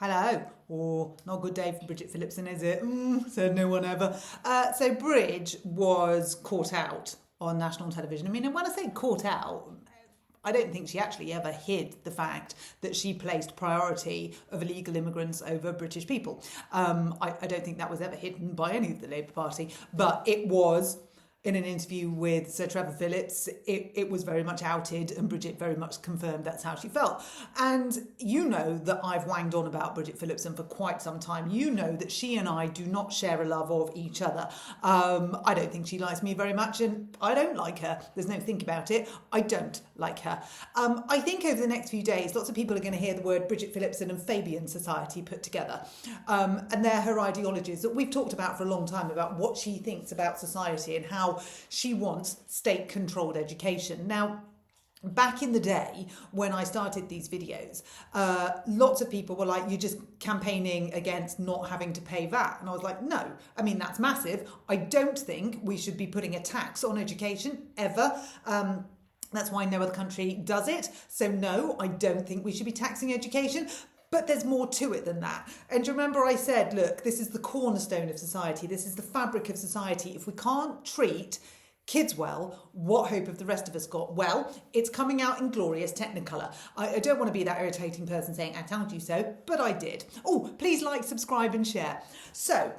Hello. Oh, not a good day for Bridget Phillipson, is it? Said no one ever. So Bridge was caught out on national television. I mean, and when I say caught out, I don't think she actually ever hid the fact that she placed priority of illegal immigrants over British people. I don't think that was ever hidden by any of the Labour Party, but it was. In an interview with Sir Trevor Phillips, it was very much outed, and Bridget very much confirmed that's how she felt. And you know that I've wanged on about Bridget Phillipson for quite some time. You know that she and I do not share a love of each other. I don't think she likes me very much, and I don't like her. There's no think about it. I don't like her. I think over the next few days, lots of people are going to hear the word Bridget Phillipson and Fabian Society put together. And they're her ideologies that we've talked about for a long time, about what she thinks about society and how she wants state-controlled education. Now, back in the day when I started these videos, lots of people were like, you're just campaigning against not having to pay VAT. And I was like, no, I mean, that's massive. I don't think we should be putting a tax on education ever. That's why no other country does it. So no, I don't think we should be taxing education. But there's more to it than that. And do you remember I said, look, this is the cornerstone of society. This is the fabric of society. If we can't treat kids well, what hope have the rest of us got? Well, it's coming out in glorious Technicolor. I don't want to be that irritating person saying, I told you so, but I did. Oh, please like, subscribe and share. So,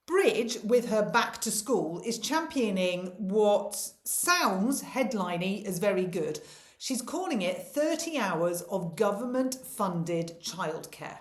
Bridge, with her back to school, is championing what sounds headliney as very good. She's calling it 30 hours of government-funded childcare.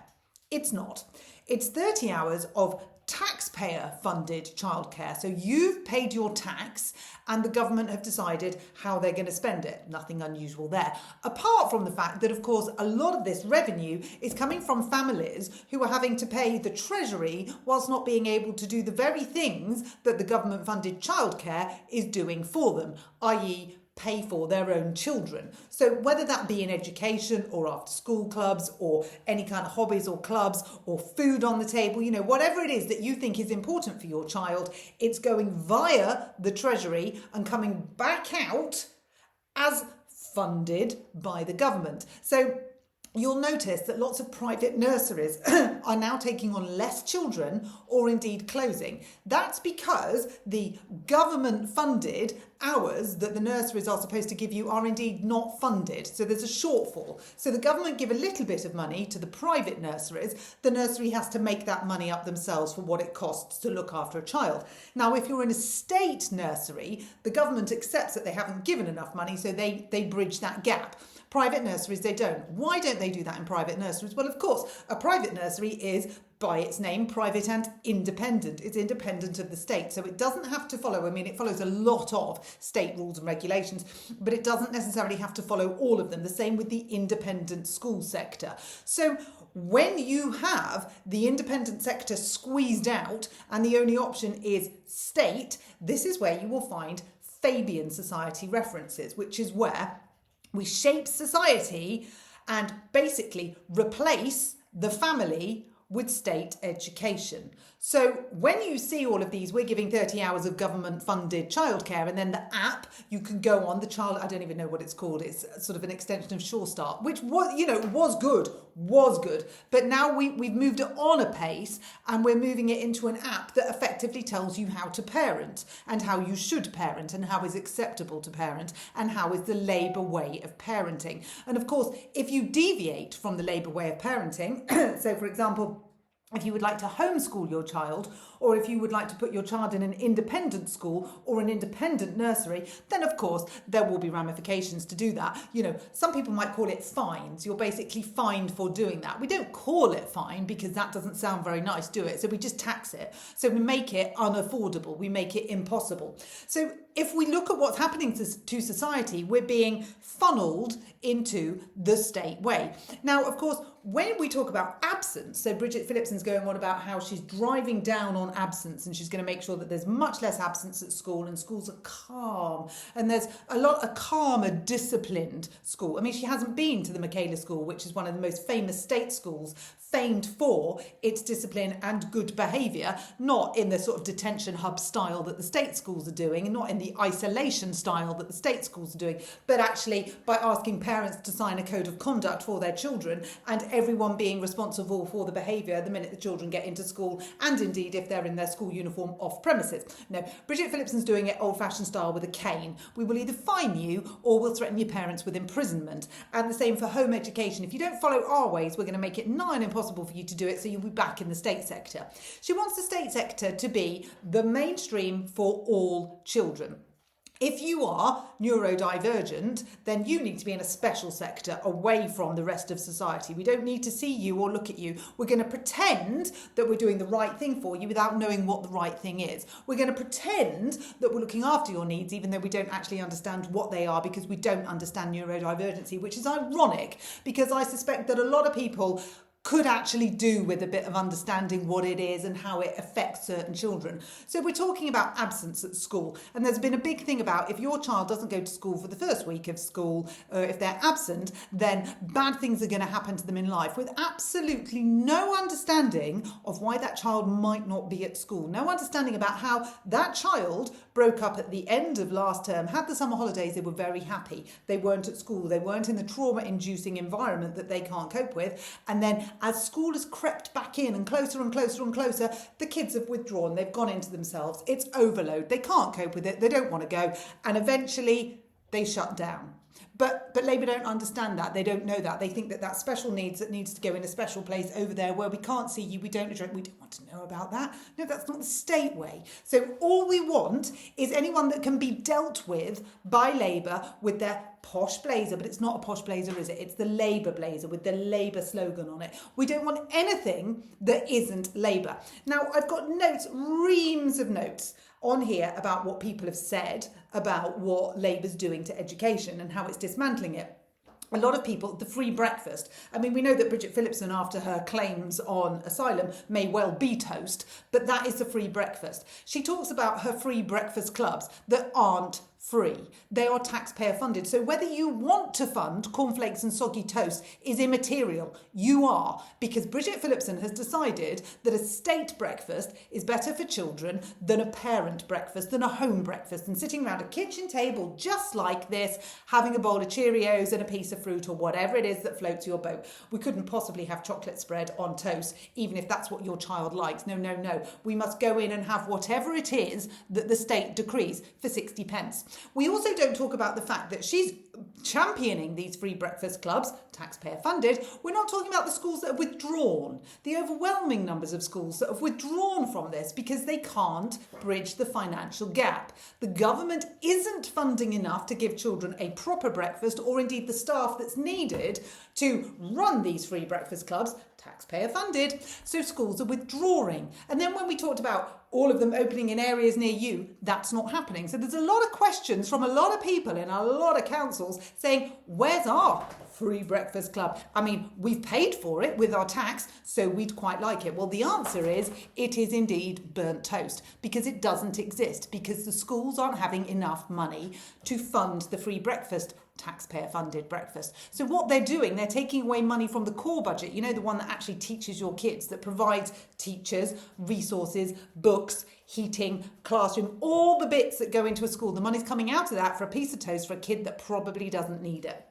It's not. It's 30 hours of taxpayer-funded childcare. So you've paid your tax and the government have decided how they're going to spend it. Nothing unusual there. Apart from the fact that, of course, a lot of this revenue is coming from families who are having to pay the Treasury whilst not being able to do the very things that the government-funded childcare is doing for them, i.e., pay for their own children. So whether that be in education or after school clubs or any kind of hobbies or clubs or food on the table, you know, whatever it is that you think is important for your child, it's going via the Treasury and coming back out as funded by the government. So you'll notice that lots of private nurseries are now taking on less children or indeed closing. That's because the government-funded hours that the nurseries are supposed to give you are indeed not funded. So there's a shortfall. So the government give a little bit of money to the private nurseries. The nursery has to make that money up themselves for what it costs to look after a child. Now, if you're in a state nursery, the government accepts that they haven't given enough money, so they bridge that gap. Private nurseries, they don't. Why don't they do that in private nurseries? Well, of course, a private nursery is, by its name, private and independent. It's independent of the state. So it doesn't have to follow, I mean, it follows a lot of state rules and regulations, but it doesn't necessarily have to follow all of them. The same with the independent school sector. So when you have the independent sector squeezed out and the only option is state, this is where you will find Fabian Society references, which is where we shape society and basically replace the family with state education. So when you see all of these, we're giving 30 hours of government-funded childcare, and then the app, you can go on the child, I don't even know what it's called, it's sort of an extension of Sure Start, which was, you know, was good, but now we've moved it on a pace, and we're moving it into an app that effectively tells you how to parent, and how you should parent, and how is acceptable to parent, and how is the Labour way of parenting. And of course, if you deviate from the Labour way of parenting, so for example, if you would like to homeschool your child, or if you would like to put your child in an independent school or an independent nursery, then of course there will be ramifications to do that. You know, some people might call it fines. You're basically fined for doing that. We don't call it fine because that doesn't sound very nice, do it? So we just tax it. So we make it unaffordable. We make it impossible. So if we look at what's happening to society, we're being funneled into the state way. Now, of course, when we talk about absence, so Bridget Phillipson's going on about how she's driving down on absence and she's going to make sure that there's much less absence at school and schools are calm and there's a calmer, disciplined school. I mean, she hasn't been to the Michaela School, which is one of the most famous state schools, famed for its discipline and good behaviour, not in the sort of detention hub style that the state schools are doing, and not in the isolation style that the state schools are doing, but actually by asking parents to sign a code of conduct for their children and everyone being responsible accountable for the behaviour the minute the children get into school, and indeed if they're in their school uniform off premises. No, Bridget Phillipson's doing it old-fashioned style with a cane. We will either fine you or we'll threaten your parents with imprisonment. And the same for home education. If you don't follow our ways, we're going to make it nigh on impossible for you to do it, so you'll be back in the state sector. She wants the state sector to be the mainstream for all children. If you are neurodivergent, then you need to be in a special sector away from the rest of society. We don't need to see you or look at you. We're going to pretend that we're doing the right thing for you without knowing what the right thing is. We're going to pretend that we're looking after your needs, even though we don't actually understand what they are, because we don't understand neurodivergency, which is ironic, because I suspect that a lot of people could actually do with a bit of understanding what it is and how it affects certain children. So we're talking about absence at school, and there's been a big thing about if your child doesn't go to school for the first week of school, if they're absent, then bad things are going to happen to them in life, with absolutely no understanding of why that child might not be at school. No understanding about how that child broke up at the end of last term, had the summer holidays, they were very happy. They weren't at school, they weren't in the trauma-inducing environment that they can't cope with, and then as school has crept back in and closer and closer and closer, the kids have withdrawn, they've gone into themselves. It's overload, they can't cope with it, they don't want to go, and eventually they shut down. But Labour don't understand that. They don't know that. They think that that's special needs that needs to go in a special place over there where we can't see you, we don't want to know about that. No, that's not the state way. So all we want is anyone that can be dealt with by Labour with their posh blazer, but it's not a posh blazer, is it? It's the Labour blazer with the Labour slogan on it. We don't want anything that isn't Labour. Now, I've got notes, reams of notes on here about what people have said about what Labour's doing to education and how it's dismantling it. A lot of people, the free breakfast. I mean, we know that Bridget Phillipson, after her claims on asylum, may well be toast, but that is the free breakfast. She talks about her free breakfast clubs that aren't free. They are taxpayer funded. So whether you want to fund cornflakes and soggy toast is immaterial. You are, because Bridget Phillipson has decided that a state breakfast is better for children than a parent breakfast, than a home breakfast, and sitting around a kitchen table just like this, having a bowl of Cheerios and a piece of fruit or whatever it is that floats your boat. We couldn't possibly have chocolate spread on toast, even if that's what your child likes. No, no, no. We must go in and have whatever it is that the state decrees for 60 pence. We also don't talk about the fact that she's championing these free breakfast clubs, taxpayer funded. We're not talking about the schools that have withdrawn, the overwhelming numbers of schools that have withdrawn from this because they can't bridge the financial gap. The government isn't funding enough to give children a proper breakfast, or indeed the staff that's needed to run these free breakfast clubs, taxpayer funded, so schools are withdrawing. And then when we talked about all of them opening in areas near you, that's not happening. So there's a lot of questions from a lot of people in a lot of councils saying, where's our free breakfast club? I mean, we've paid for it with our tax, so we'd quite like it. Well, the answer is it is indeed burnt toast, because it doesn't exist, because the schools aren't having enough money to fund the free breakfast, taxpayer funded breakfast. So what they're doing, they're taking away money from the core budget, you know, the one that actually teaches your kids, that provides teachers, resources, books, heating, classroom, all the bits that go into a school. The money's coming out of that for a piece of toast for a kid that probably doesn't need it.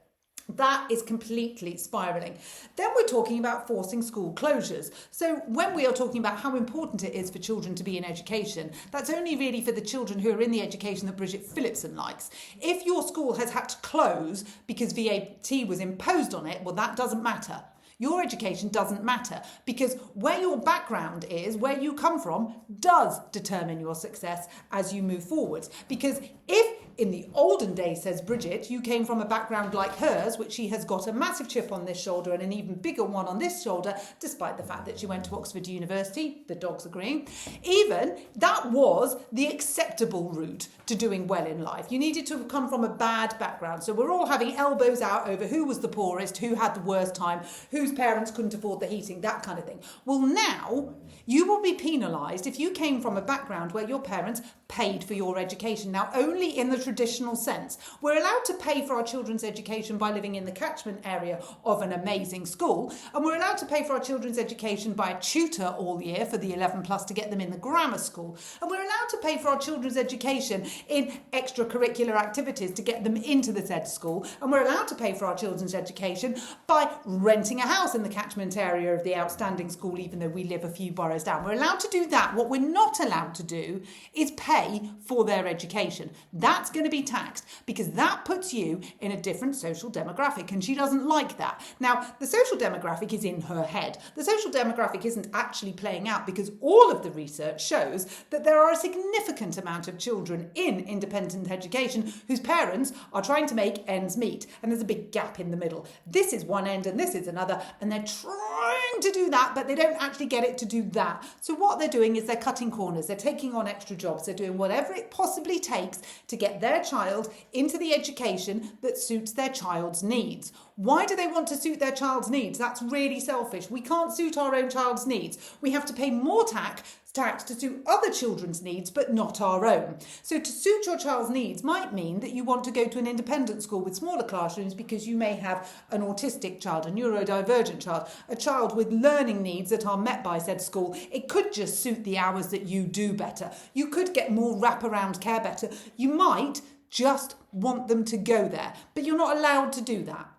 That is completely spiralling. Then we're talking about forcing school closures. So when we are talking about how important it is for children to be in education, that's only really for the children who are in the education that Bridget Phillipson likes. If your school has had to close because VAT was imposed on it, well, that doesn't matter. Your education doesn't matter, because where your background is, where you come from, does determine your success as you move forwards. Because if in the olden days, says Bridget, you came from a background like hers, which she has got a massive chip on this shoulder and an even bigger one on this shoulder, despite the fact that she went to Oxford University, the dogs agreeing, even that was the acceptable route to doing well in life. You needed to have come from a bad background. So we're all having elbows out over who was the poorest, who had the worst time, whose parents couldn't afford the heating, that kind of thing. Well, now you will be penalised if you came from a background where your parents paid for your education. Now, only in the traditional sense. We're allowed to pay for our children's education by living in the catchment area of an amazing school, and we're allowed to pay for our children's education by a tutor all year for the 11 plus to get them in the grammar school, and we're allowed to pay for our children's education in extracurricular activities to get them into the said school, and we're allowed to pay for our children's education by renting a house in the catchment area of the outstanding school, even though we live a few boroughs down. We're allowed to do that. What we're not allowed to do is pay for their education. That's going to be taxed because that puts you in a different social demographic, and she doesn't like that. Now, the social demographic is in her head. The social demographic isn't actually playing out because all of the research shows that there are a significant amount of children in independent education whose parents are trying to make ends meet, and there's a big gap in the middle. This is one end and this is another, and they're trying to do that, but they don't actually get it to do that. So what they're doing is they're cutting corners, they're taking on extra jobs, they're doing whatever it possibly takes to get their child into the education that suits their child's needs. Why do they want to suit their child's needs? That's really selfish. We can't suit our own child's needs. We have to pay more tax to suit other children's needs, but not our own. So to suit your child's needs might mean that you want to go to an independent school with smaller classrooms because you may have an autistic child, a neurodivergent child, a child with learning needs that are met by said school. It could just suit the hours that you do better. You could get more wraparound care better. You might just want them to go there, but you're not allowed to do that.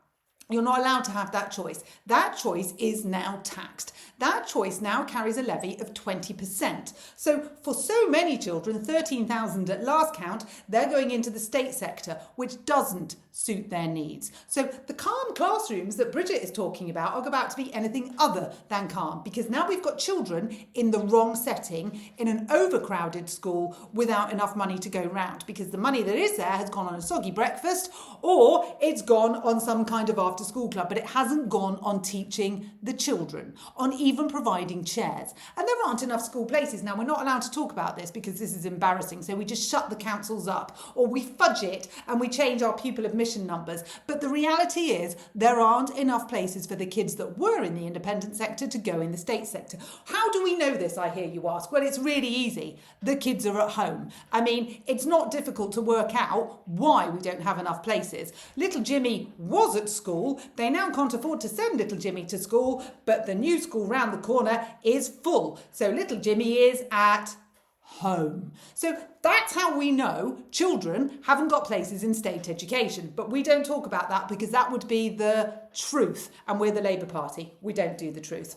You're not allowed to have that choice. That choice is now taxed. That choice now carries a levy of 20%. So for so many children, 13,000 at last count, they're going into the state sector, which doesn't suit their needs. So the calm classrooms that Bridget is talking about are about to be anything other than calm, because now we've got children in the wrong setting, in an overcrowded school without enough money to go round, because the money that is there has gone on a soggy breakfast or it's gone on some kind of after school club, but it hasn't gone on teaching the children, on even providing chairs. And there aren't enough school places. Now, we're not allowed to talk about this because this is embarrassing, so we just shut the councils up, or we fudge it and we change our pupil admission numbers. But the reality is there aren't enough places for the kids that were in the independent sector to go in the state sector. How do we know this, I hear you ask? Well, it's really easy. The kids are at home. I mean, it's not difficult to work out why we don't have enough places. Little Jimmy was at school. They now can't afford to send little Jimmy to school, but the new school round the corner is full. So little Jimmy is at home. So that's how we know children haven't got places in state education. But we don't talk about that because that would be the truth. And we're the Labour Party. We don't do the truth.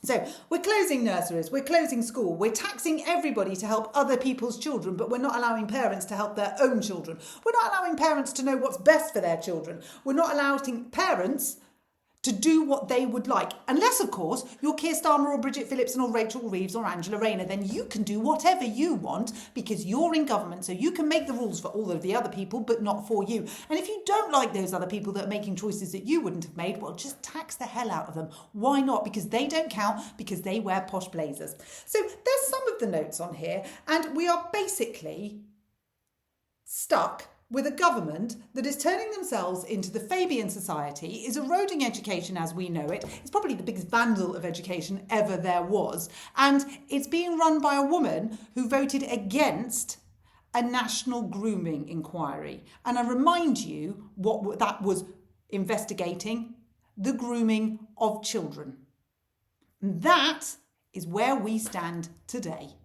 So we're closing nurseries, we're closing school, we're taxing everybody to help other people's children, but we're not allowing parents to help their own children. We're not allowing parents to know what's best for their children. We're not allowing parents to do what they would like. Unless, of course, you're Keir Starmer or Bridget Phillipson or Rachel Reeves or Angela Rayner, then you can do whatever you want because you're in government, so you can make the rules for all of the other people, but not for you. And if you don't like those other people that are making choices that you wouldn't have made, well, just tax the hell out of them. Why not? Because they don't count, because they wear posh blazers. So there's some of the notes on here, and we are basically stuck with a government that is turning themselves into the Fabian Society, is eroding education as we know it. It's probably the biggest vandal of education ever there was. And it's being run by a woman who voted against a national grooming inquiry. And I remind you what that was investigating: the grooming of children. And that is where we stand today.